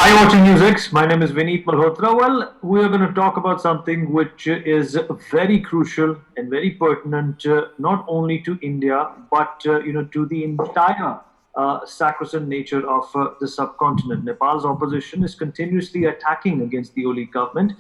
Hi, watching NewsX. My name is Vineet Malhotra. Well, we are going to talk about something which is very crucial and very pertinent, not only to India but to the entire sacrosanct nature of the subcontinent. Nepal's opposition is continuously attacking against the Oli government,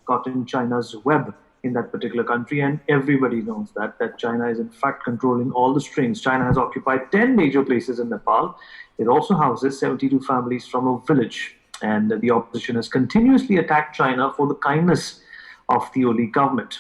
caught in China's web in that particular country, and everybody knows that China is in fact controlling all the strings. China has occupied 10 major places in Nepal. It also houses 72 families from a village, and the opposition has continuously attacked China for the kindness of the Oli government.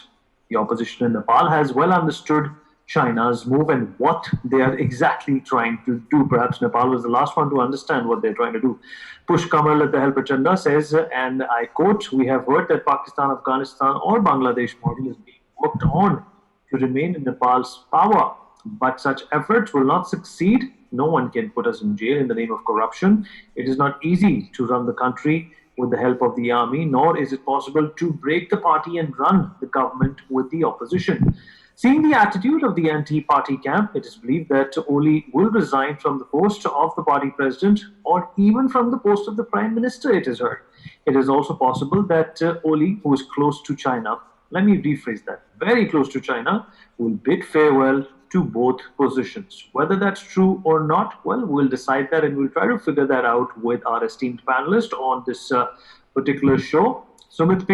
The opposition in Nepal has well understood China's move and what they are exactly trying to do. Perhaps Nepal was the last one to understand what they're trying to do. Push Kamal at the Hel Prachanda says, and I quote, "We have heard that Pakistan, Afghanistan, or Bangladesh model is being worked on to remain in Nepal's power. But such efforts will not succeed. No one can put us in jail in the name of corruption. It is not easy to run the country with the help of the army, nor is it possible to break the party and run the government with the opposition." Seeing the attitude of the anti-party camp, it is believed that Oli will resign from the post of the party president or even from the post of the prime minister, it is heard. It is also possible that Oli, who is close to China, let me rephrase that, very close to China, will bid farewell to both positions. Whether that's true or not, well, we'll decide that and we'll try to figure that out with our esteemed panelist on this particular show. Sumit,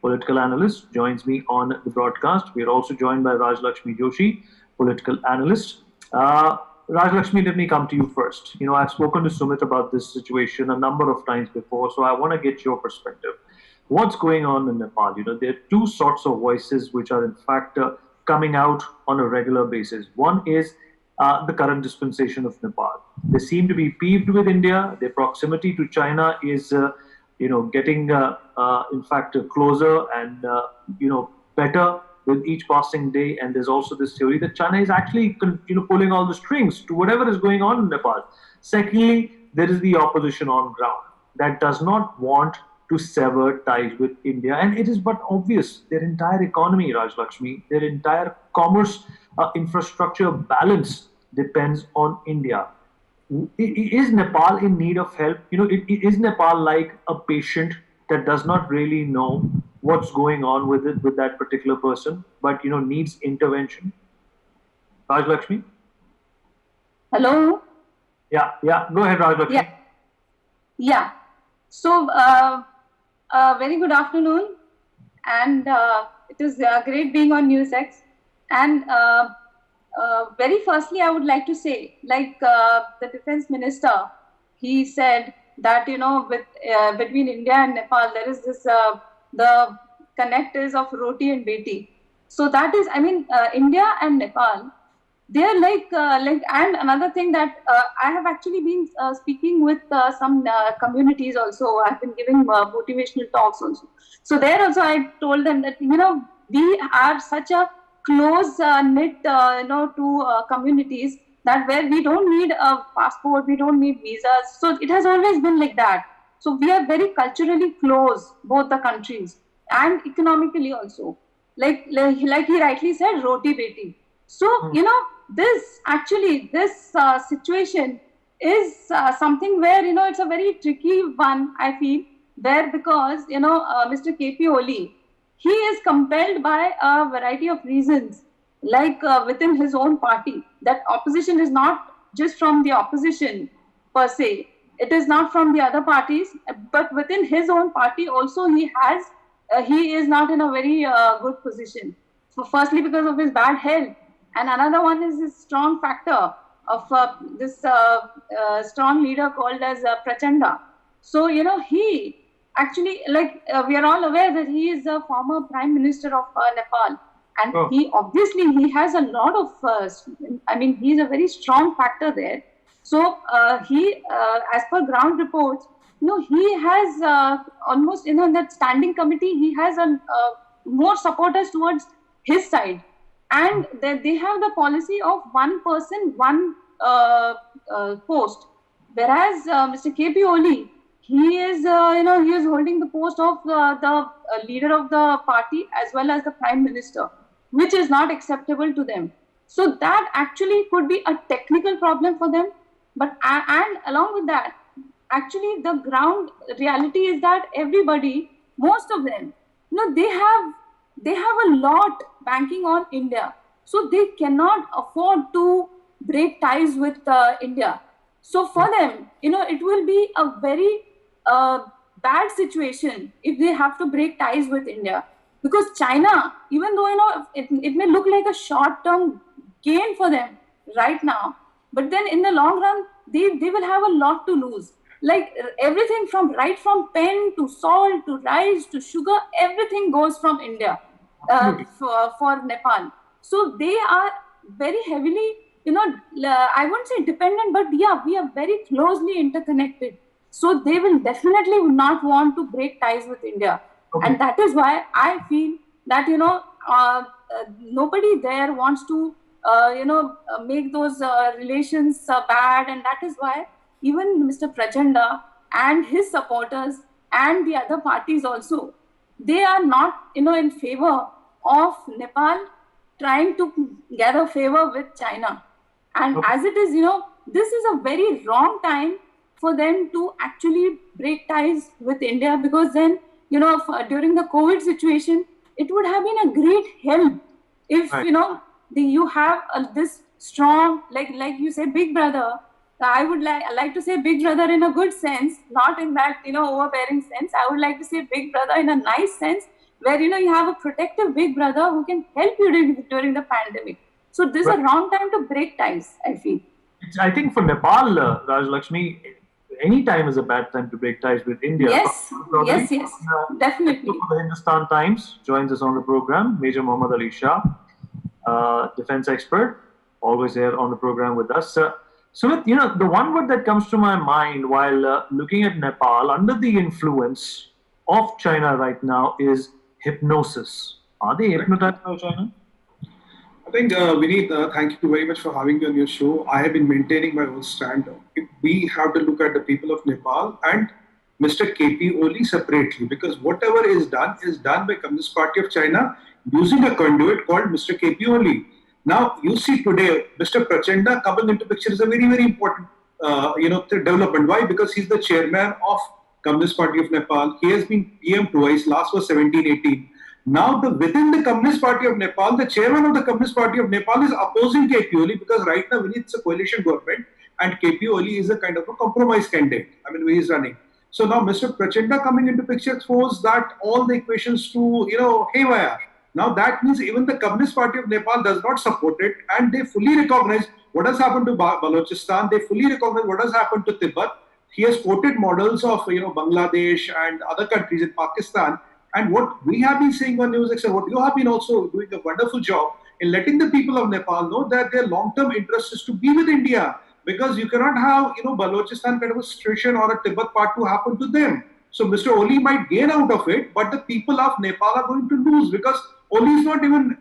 political analyst, joins me on the broadcast. We are also joined by Raj Lakshmi Joshi, political analyst. Raj Lakshmi, let me come to you first. I've spoken to Sumit about this situation a number of times before, so I want to get your perspective. What's going on in Nepal? There are two sorts of voices which are in fact coming out on a regular basis. One is the current dispensation of Nepal. They seem to be peeved with India. Their proximity to China is getting in fact closer and better with each passing day. And there's also this theory that China is actually pulling all the strings to whatever is going on in Nepal. Secondly, there is the opposition on ground that does not want to sever ties with India, and it is but obvious their entire economy, Raj Lakshmi, their entire commerce infrastructure balance depends on India. Is Nepal in need of help? Is Nepal like a patient that does not really know what's going on with that particular person, but needs intervention? Raj Lakshmi? Hello? Yeah. Go ahead, Raj Lakshmi. Yeah. So, very good afternoon, and it is great being on NewsX. And very firstly, I would like to say, the defense minister, he said that with between India and Nepal, there is this the connect is of roti and beti. So that is, India and Nepal, they are and another thing that I have actually been speaking with some communities also. I've been giving motivational talks also. So there also I told them that we are such a close knit to communities that where we don't need a passport, we don't need visas. So it has always been like that. So we are very culturally close, both the countries, and economically also. Like he rightly said, roti beti. So this situation is something where it's a very tricky one, I feel, where because Mr. KP Oli, he is compelled by a variety of reasons, within his own party. That opposition is not just from the opposition per se, it is not from the other parties, but within his own party also he is not in a very good position. So firstly, because of his bad health, and another one is this strong factor of this strong leader called as Prachanda. So, he actually, we are all aware that he is a former prime minister of Nepal. And he obviously, he has a lot of, he's a very strong factor there. So, he, as per ground reports, he has almost, in that standing committee, he has more supporters towards his side. And they have the policy of one person, one post. Whereas Mr. KP Oli, he is, he is holding the post of the leader of the party as well as the prime minister, which is not acceptable to them. So that actually could be a technical problem for them. But and along with that, actually the ground reality is that everybody, most of them, they have a lot banking on India, so they cannot afford to break ties with India. So for them, it will be a very uh, bad situation if they have to break ties with India, because China, even though it may look like a short term gain for them right now, but then in the long run they will have a lot to lose. Like everything from pen to salt to rice to sugar, everything goes from India Absolutely. for Nepal. So they are very heavily, I won't say dependent, but yeah, we are very closely interconnected. So they will definitely not want to break ties with India. And Okay. that is why I feel that, nobody there wants to, make those relations bad. And that is why even Mr. Prachanda and his supporters and the other parties also, they are not, in favor of Nepal trying to gather favor with China. And Okay. as it is, this is a very wrong time for them to actually break ties with India, because then, during the COVID situation, it would have been a great help if, Right. you have this strong, like you say, big brother. I would like to say big brother in a good sense, not in that, overbearing sense. I would like to say big brother in a nice sense, where, you have a protective big brother who can help you during the pandemic. So this is Right. a wrong time to break ties, I feel. I think for Nepal, Raj Lakshmi, any time is a bad time to break ties with India. Yes, Chaudhary, yes, yes, editor definitely. for the Hindustan Times, joins us on the program. Major Mohammad Ali Shah, defense expert, always here on the program with us. Sumit, the one word that comes to my mind while looking at Nepal under the influence of China right now is hypnosis. Are they hypnotized by China? I think, Vineet, thank you very much for having me on your show. I have been maintaining my own stand. We have to look at the people of Nepal and Mr. KP Oli separately, because whatever is done by Communist Party of China using a conduit called Mr. KP Oli. Now, you see today, Mr. Prachanda coming into picture is a very, very important, development. Why? Because he's the chairman of Communist Party of Nepal. He has been PM twice. Last was 1718. Now, within the Communist Party of Nepal, the chairman of the Communist Party of Nepal is opposing KP Oli, because right now we need a coalition government, and KP Oli is a kind of a compromise candidate. I mean, he is running. So now Mr. Prachanda coming into picture exposed that all the equations to, haywire. Now that means even the Communist Party of Nepal does not support it, and they fully recognize what has happened to Balochistan. They fully recognize what has happened to Tibet. He has quoted models of Bangladesh and other countries in Pakistan. And what we have been saying on NewsX, and what you have been also doing a wonderful job in letting the people of Nepal know that their long-term interest is to be with India, because you cannot have Balochistan kind of a situation or a Tibet part to happen to them. So Mr. Oli might gain out of it, but the people of Nepal are going to lose, because Oli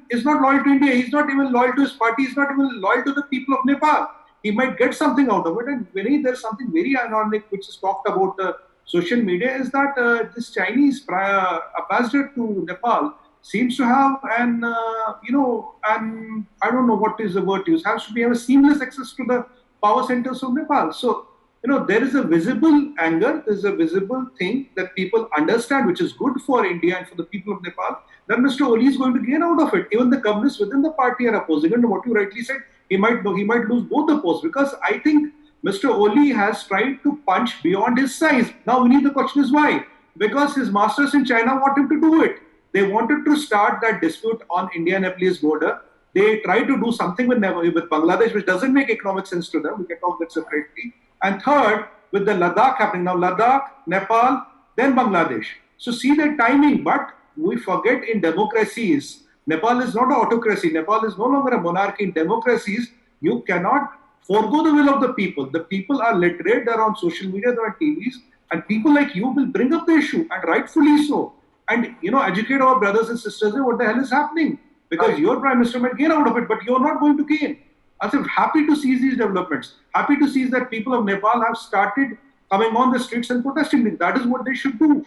is not loyal to India. He's not even loyal to his party. He's not even loyal to the people of Nepal. He might get something out of it. And when there's something very ironic which is talked about social media, is that this Chinese ambassador to Nepal seems to have an I don't know what is the word used, has to be have a seamless access to the power centers of Nepal. So there is a visible anger, there is a visible thing that people understand, which is good for India and for the people of Nepal. That Mr. Oli is going to gain out of it. Even the communists within the party are opposing it. And what you rightly said, he might lose both the posts, because I think Mr. Oli has tried to punch beyond his size. Now we need, the question is why? Because his masters in China want him to do it. They wanted to start that dispute on India-Nepalese border. They tried to do something with Bangladesh, which doesn't make economic sense to them. We can talk that separately. And third, with the Ladakh happening now, Ladakh, Nepal, then Bangladesh. So see the timing, but we forget in democracies, Nepal is not an autocracy. Nepal is no longer a monarchy. In democracies, you cannot forego the will of the people. The people are literate, they're on social media, they're on TVs, and people like you will bring up the issue, and rightfully so. And educate our brothers and sisters, what the hell is happening? Because your prime minister might gain out of it, but you're not going to gain. I'm happy to see these developments. Happy to see that people of Nepal have started coming on the streets and protesting. That is what they should do.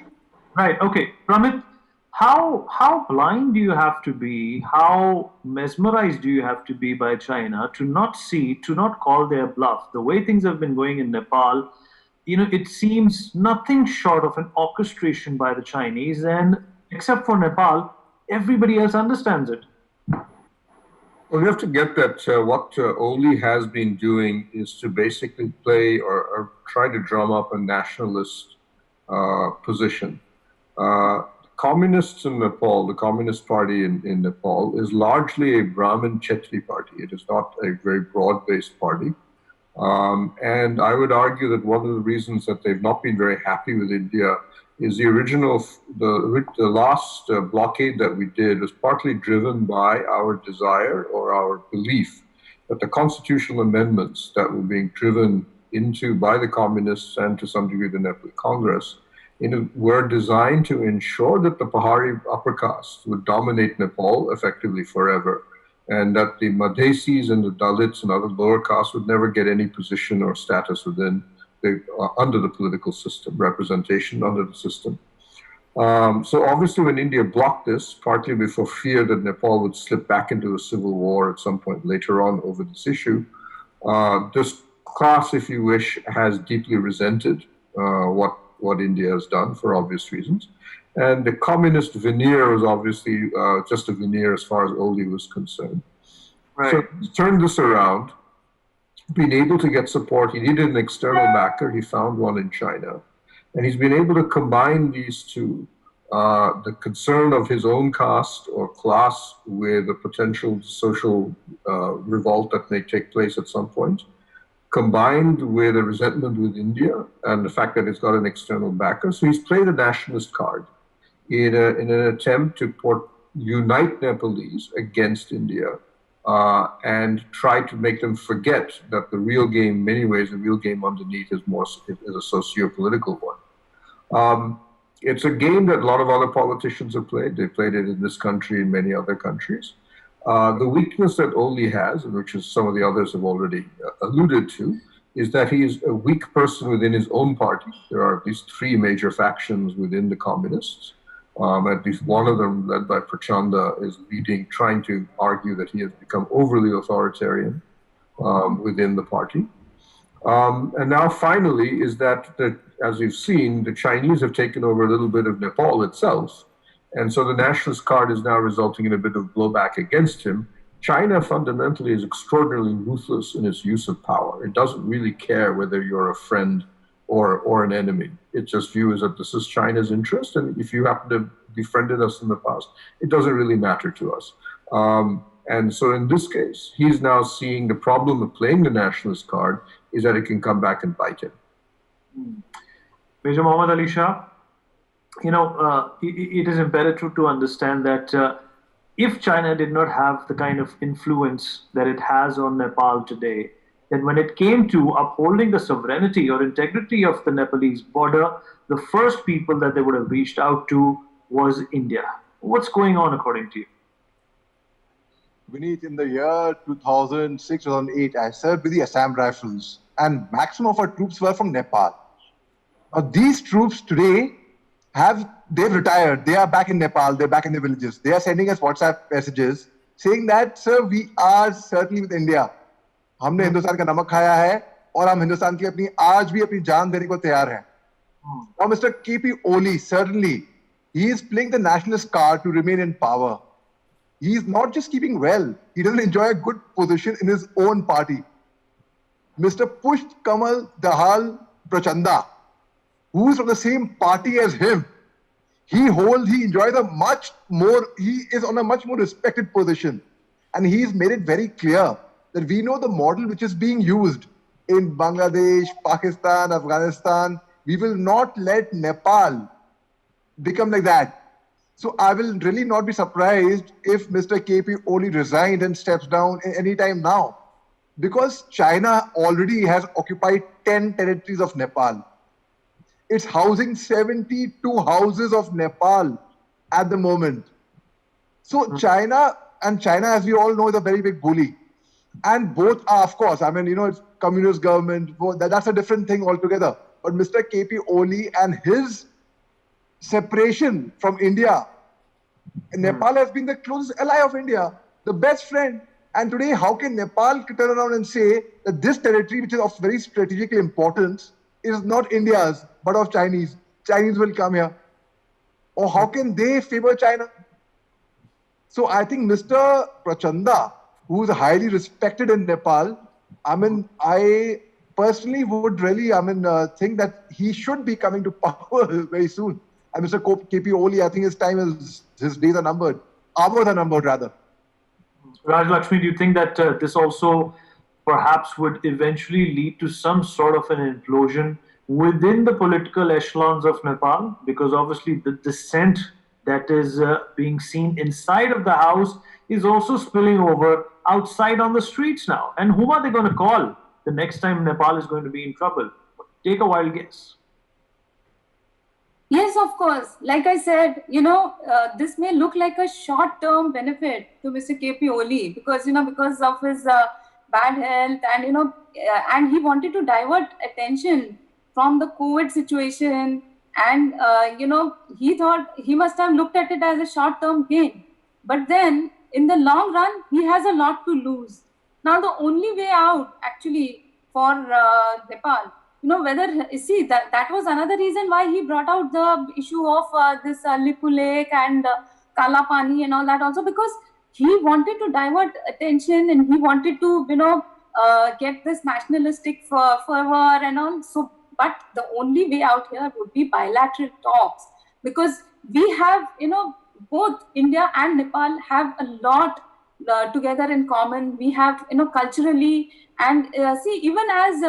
Right. Okay. Pramit, how blind do you have to be? How mesmerized do you have to be by China to not see, to not call their bluff? The way things have been going in Nepal, it seems nothing short of an orchestration by the Chinese, and except for Nepal, everybody else understands it. Well, you have to get that what Oli has been doing is to basically play or try to drum up a nationalist position. Communists in Nepal, the Communist Party in Nepal, is largely a Brahmin Chetri party. It is not a very broad-based party. And I would argue that one of the reasons that they've not been very happy with India is the last blockade that we did was partly driven by our desire or our belief that the constitutional amendments that were being driven into by the communists and to some degree the Nepal Congress were designed to ensure that the Pahari upper castes would dominate Nepal effectively forever, and that the Madhesis and the Dalits and other lower castes would never get any position or status within under the political system, representation under the system. So obviously when India blocked this, partly for fear that Nepal would slip back into a civil war at some point later on over this issue, this class, if you wish, has deeply resented what India has done for obvious reasons. And the communist veneer was obviously just a veneer as far as Oli was concerned. Right. So he turned this around, been able to get support. He needed an external backer. He found one in China. And he's been able to combine these two, the concern of his own caste or class with a potential social revolt that may take place at some point, combined with a resentment with India and the fact that it's got an external backer. So he's played a nationalist card in an attempt to unite Nepalese against India and try to make them forget that the real game, in many ways, the real game underneath is a socio-political one. It's a game that a lot of other politicians have played. They played it in this country and many other countries. The weakness that Oli has, and which is some of the others have already alluded to, is that he is a weak person within his own party. There are at least three major factions within the communists. At least one of them, led by Prachanda, is trying to argue that he has become overly authoritarian within the party. And now finally is that, as you've seen, the Chinese have taken over a little bit of Nepal itself. And so the nationalist card is now resulting in a bit of blowback against him. China fundamentally is extraordinarily ruthless in its use of power. It doesn't really care whether you're a friend or an enemy. It just views that this is China's interest, and if you happen to befriended us in the past, it doesn't really matter to us. And so in this case, he's now seeing the problem of playing the nationalist card is that it can come back and bite him. Major Muhammad Ali Shah, it is imperative to understand that if China did not have the kind of influence that it has on Nepal today, then when it came to upholding the sovereignty or integrity of the Nepalese border, the first people that they would have reached out to was India. What's going on according to you? Vineet, in the year 2006, 2008, I served with the Assam Rifles, and maximum of our troops were from Nepal. Now, these troops today they've retired. They are back in Nepal. They're back in the villages. They are sending us WhatsApp messages saying that, sir, we are certainly with India. हमने हिंदुस्तान का नमक खाया है और हम हिंदुस्तान के लिए आज भी अपनी जान देने को तैयार हैं. Now, Mr. K.P. Oli, certainly, he is playing the nationalist card to remain in power. He is not just keeping well. He doesn't enjoy a good position in his own party. Mr. Pushp Kamal Dahal Prachanda, who is from the same party as him, he enjoys he is on a much more respected position. And he's made it very clear that we know the model which is being used in Bangladesh, Pakistan, Afghanistan. We will not let Nepal become like that. So I will really not be surprised if Mr. K.P. Oli resigned and steps down any time now. Because China already has occupied 10 territories of Nepal. It's housing 72 houses of Nepal at the moment. So China, as we all know, is a very big bully. And both are, of course, it's communist government, that's a different thing altogether. But Mr. K.P. Oli and his separation from India, Nepal has been the closest ally of India, the best friend. And today, how can Nepal turn around and say that this territory, which is of very strategic importance, is not India's, but of Chinese. Chinese will come here. Or how can they favor China? So I think Mr. Prachanda, who is highly respected in Nepal, I mean, I personally would really, think that he should be coming to power very soon. And Mr. KP Oli, I think his days are numbered. Hours are numbered, rather. Raj Lakshmi, do you think that this also perhaps would eventually lead to some sort of an implosion within the political echelons of Nepal? Because obviously the dissent that is being seen inside of the house is also spilling over outside on the streets now. And whom are they going to call the next time Nepal is going to be in trouble? Take a wild guess. Yes, of course. Like I said, this may look like a short-term benefit to Mr. KP Oli because, because of his bad health and, and he wanted to divert attention from the COVID situation. And, he thought he must have looked at it as a short-term gain. But then in the long run, he has a lot to lose. Now, the only way out actually for Nepal, that was another reason why he brought out the issue of this Lipu Lake and Kala Pani and all that also, because he wanted to divert attention and he wanted to, get this nationalistic fervor and all. So, but the only way out here would be bilateral talks, because we have, both India and Nepal have a lot together in common. We have, culturally, and even as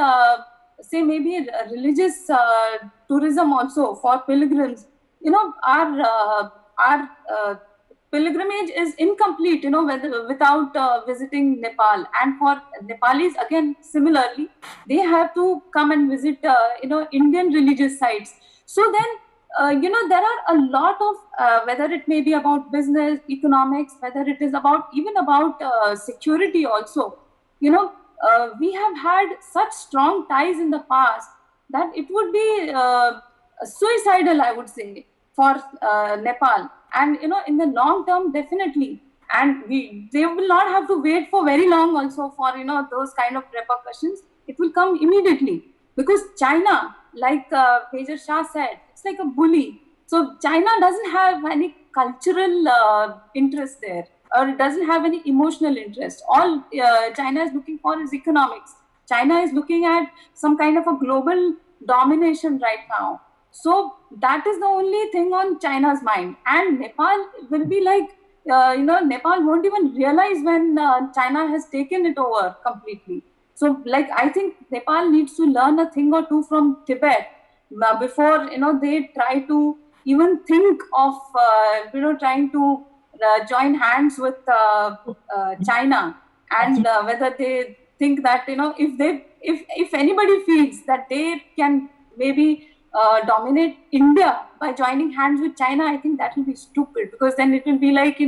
say maybe religious tourism also for pilgrims, our pilgrimage is incomplete, without visiting Nepal. And for Nepalis, again, similarly, they have to come and visit, Indian religious sites. So then, there are a lot of, whether it may be about business, economics, whether it is even about security also, we have had such strong ties in the past that it would be suicidal, I would say, for Nepal. And, in the long term, definitely. And they will not have to wait for very long also for, those kind of repercussions. It will come immediately. Because China, like Major Shah said, it's like a bully. So China doesn't have any cultural interest there, or it doesn't have any emotional interest. All China is looking for is economics. China is looking at some kind of a global domination right now. So that is the only thing on China's mind. And Nepal will be like, Nepal won't even realize when China has taken it over completely. So, like, I think Nepal needs to learn a thing or two from Tibet before, they try to even think of, trying to join hands with China, and whether they think that, if anybody feels that they can maybe dominate India by joining hands with China, I think that will be stupid, because then it will be like,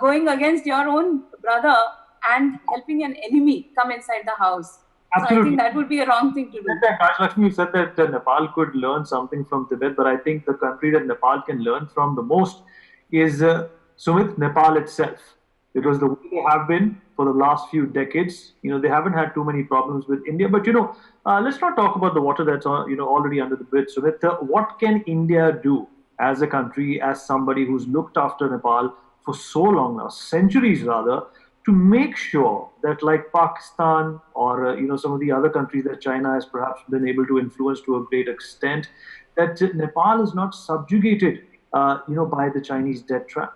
going against your own brother and helping an enemy come inside the house. Absolutely. So I think that would be a wrong thing to do. Raj Lakshmi, you said that Nepal could learn something from Tibet, but I think the country that Nepal can learn from the most is Sumit, Nepal itself. Because the way they have been for the last few decades, they haven't had too many problems with India. But let's not talk about the water that's already under the bridge. So what can India do as a country, as somebody who's looked after Nepal for so long now, centuries rather, to make sure that, like Pakistan or some of the other countries that China has perhaps been able to influence to a great extent, that Nepal is not subjugated, by the Chinese debt trap?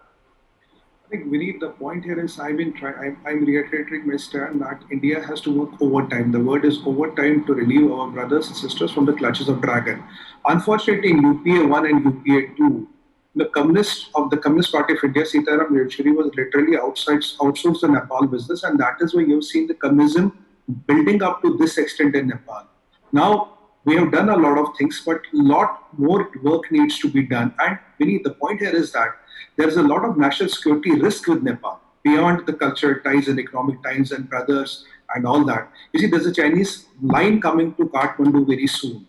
I think, Vineet, the point here is I'm reiterating my stand that India has to work overtime. The word is overtime, to relieve our brothers and sisters from the clutches of dragon. Unfortunately, in UPA 1 and UPA 2, the Communist Party of India, Sitaram Yechuri, was literally outsourced the Nepal business, and that is why you've seen the communism building up to this extent in Nepal. Now, we have done a lot of things, but a lot more work needs to be done. And Vineet, the point here is that there is a lot of national security risk with Nepal, beyond the cultural ties and economic ties and brothers and all that. You see, there's a Chinese line coming to Kathmandu very soon.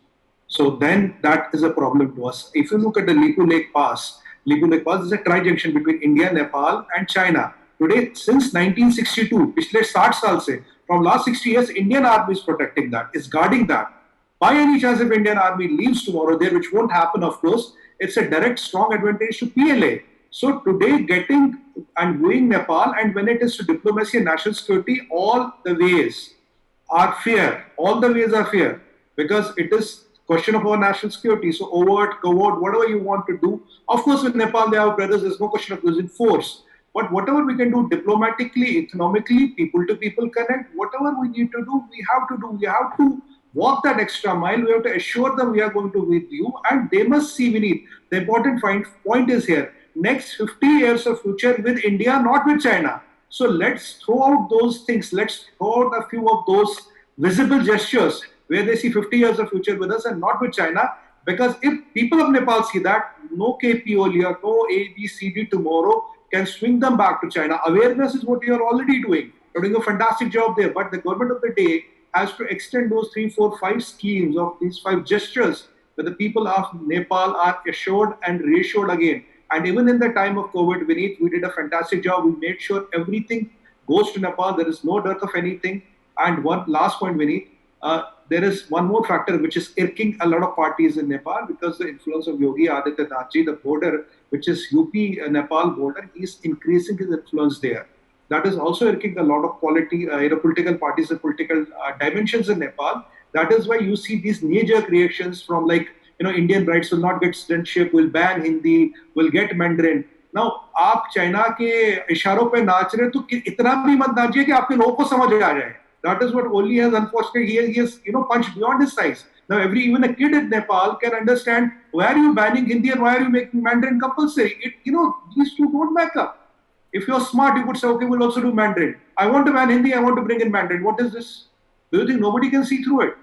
So then that is a problem to us. If you look at the Lipu Lake Pass is a tri-junction between India, Nepal and China. Today, since 1962, पिछले 60 साल से, from last 60 years, Indian Army is protecting that, is guarding that. By any chance, if Indian army leaves tomorrow there, which won't happen, of course, it's a direct strong advantage to PLA. So today, getting and going Nepal, and when it is to diplomacy and national security, all the ways are fair. All the ways are fair because it is question of our national security. So overt, covert, whatever you want to do. Of course, with Nepal, they are brothers. There's no question of using force. But whatever we can do diplomatically, economically, people to people connect, whatever we need to do, we have to do. We have to walk that extra mile. We have to assure them we are going to with you, and they must see we need. The important point is here: next 50 years of future with India, not with China. So let's throw out those things. Let's throw out a few of those visible gestures where they see 50 years of future with us and not with China. Because if people of Nepal see that, no KPOL or no ABCD tomorrow can swing them back to China. Awareness is what you are already doing. You're doing a fantastic job there. But the government of the day has to extend those 3, 4, 5 schemes of these 5 gestures where the people of Nepal are assured and reassured again. And even in the time of COVID, Vineet, we did a fantastic job. We made sure everything goes to Nepal. There is no dearth of anything. And one last point, Vineet, there is one more factor which is irking a lot of parties in Nepal because the influence of Yogi Adityanath, the border, which is UP-Nepal border, is increasing his influence there. That is also irking a lot of political parties and political dimensions in Nepal. That is why you see these knee-jerk reactions from Indian brides will not get citizenship, will ban Hindi, will get Mandarin. Now, आप China के इशारों पे नाच रहे तो इतना भी मत नाचिए कि आपके लोगों को समझ आ जाए. That is what Oli has, unfortunately, he has punched beyond his size. Now, even a kid in Nepal can understand why are you banning Hindi and why are you making Mandarin compulsory. These two don't back up. If you're smart, you could say, okay, we'll also do Mandarin. I want to ban Hindi, I want to bring in Mandarin. What is this? Do you think nobody can see through it?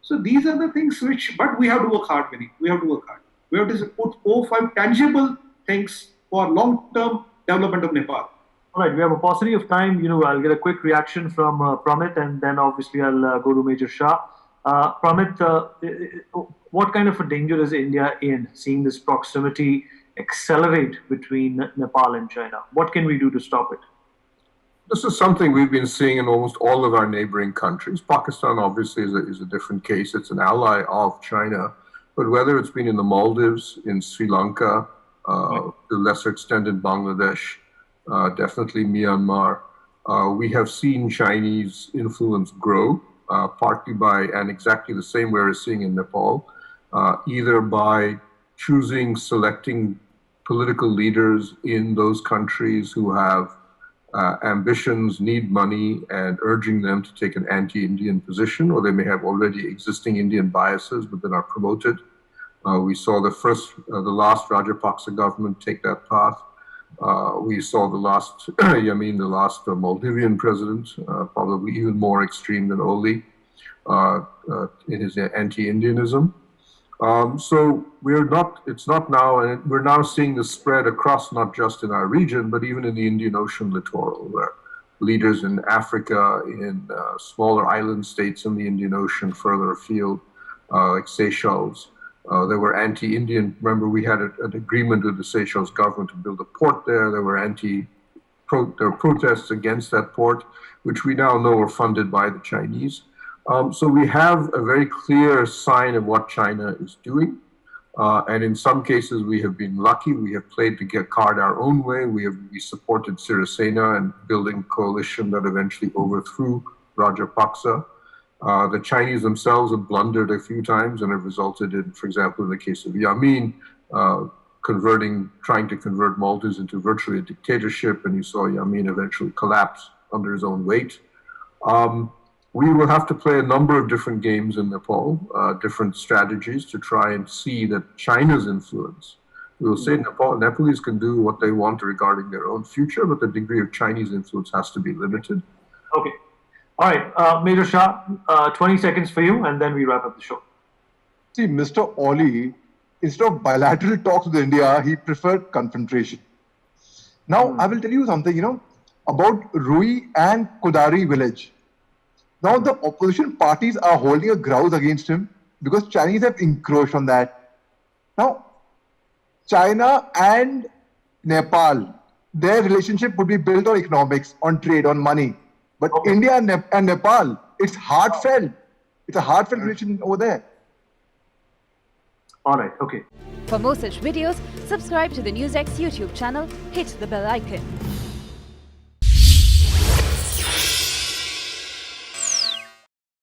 So these are the things but we have to work hard, Vinny. We have to work hard. We have to put 4-5 tangible things for long-term development of Nepal. All right, we have a paucity of time. I'll get a quick reaction from Pramit, and then obviously I'll go to Major Shah. Pramit, what kind of a danger is India in seeing this proximity accelerate between Nepal and China? What can we do to stop it? This is something we've been seeing in almost all of our neighboring countries. Pakistan obviously is a different case. It's an ally of China. But whether it's been in the Maldives, in Sri Lanka, to a lesser extent in Bangladesh, definitely Myanmar, we have seen Chinese influence grow, partly and exactly the same way we're seeing in Nepal, either by selecting political leaders in those countries who have ambitions, need money, and urging them to take an anti-Indian position, or they may have already existing Indian biases but then are promoted. We saw the last Rajapaksa government take that path. We saw the last Yamin, the last Maldivian president, probably even more extreme than Oli in his anti-Indianism. So it's not now, and we're now seeing the spread across not just in our region, but even in the Indian Ocean littoral, where leaders in Africa, in smaller island states in the Indian Ocean further afield, like Seychelles, there were anti-Indian. Remember, we had an agreement with the Seychelles government to build a port there. There were protests against that port, which we now know are funded by the Chinese. So we have a very clear sign of what China is doing. And in some cases, we have been lucky. We have played to get card our own way. We supported Sirisena and building a coalition that eventually overthrew Rajapaksa. The Chinese themselves have blundered a few times and have resulted in, for example, in the case of Yamin, trying to convert Maldives into virtually a dictatorship, and you saw Yamin eventually collapse under his own weight. We will have to play a number of different games in Nepal, different strategies to try and see that China's influence. We will say Nepalese can do what they want regarding their own future, but the degree of Chinese influence has to be limited. Okay. All right, Major Shah, 20 seconds for you, and then we wrap up the show. See, Mr. Oli, instead of bilateral talks with India, he preferred confrontation. Now, I will tell you something, about Rui and Kodari village. Now, the opposition parties are holding a grouse against him because Chinese have encroached on that. Now, China and Nepal, their relationship would be built on economics, on trade, on money. But India and Nepal, it's heartfelt. It's a heartfelt relation over there. All right. Okay. For more such videos, subscribe to the NewsX YouTube channel, hit the bell icon.